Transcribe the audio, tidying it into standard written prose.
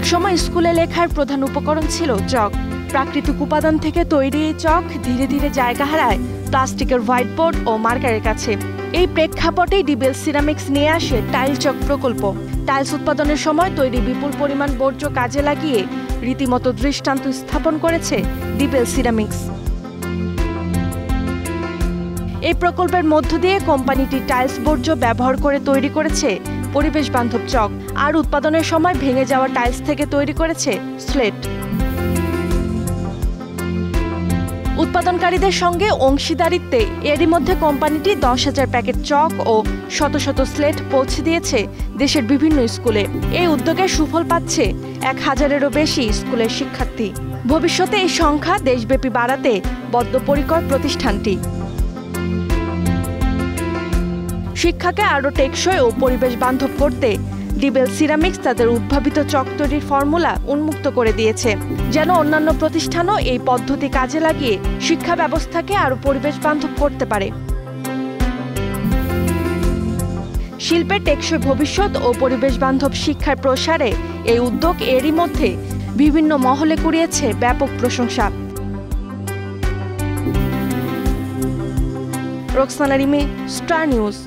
একসময় স্কুলে লেখার প্রধান উপকরণ ছিল চক। প্রাকৃতিক উপাদান থেকে তৈরি এই চক ধীরে ধীরে জায়গা হারায় প্লাস্টিকের হোয়াইটবোর্ড ও মার্কারের কাছে। এই প্রেক্ষাপটেই ডিবেল সিরামিক্স নিয়ে আসে টাইল চক প্রকল্প। টাইলস উৎপাদনের সময় তৈরি বিপুল পরিমাণ বর্জ্য কাজে লাগিয়ে রীতিমতো দৃষ্টান্ত স্থাপন করেছে ডিবেল সিরামিক্স। এই প্রকল্পের মধ্য দিয়ে কোম্পানিটি টাইলস বর্জ্য ব্যবহার করে তৈরি করেছে পরিবেশ বান্ধব চক, আর উৎপাদনের সময় ভেঙে যাওয়া টাইলস থেকে তৈরি করেছে স্লেট। উৎপাদনকারীদের সঙ্গে অংশীদারিত্বে এরই মধ্যে কোম্পানিটি 10,000 প্যাকেট চক ও শত শত স্লেট পৌঁছে দিয়েছে দেশের বিভিন্ন স্কুলে। এই উদ্যোগের সুফল পাচ্ছে 1,000-এরও বেশি স্কুলের শিক্ষার্থী। ভবিষ্যতে এই সংখ্যা দেশব্যাপী বাড়াতে বদ্ধপরিকর প্রতিষ্ঠানটি। শিক্ষাকে আরও টেকসই ও পরিবেশ বান্ধব করতে ডিবেল সিরামিক্স তাদের উদ্ভাবিত চক তৈরির ফর্মুলা উন্মুক্ত করে দিয়েছে, যেন অন্যান্য প্রতিষ্ঠানও এই পদ্ধতি কাজে লাগিয়ে শিক্ষা ব্যবস্থাকে আরও পরিবেশ বান্ধব করতে পারে। শিল্পের টেকসই ভবিষ্যৎ ও পরিবেশ বান্ধব শিক্ষার প্রসারে এই উদ্যোগ এরই মধ্যে বিভিন্ন মহলে কুড়িয়েছে ব্যাপক প্রশংসা। Roksana Rimi, star news.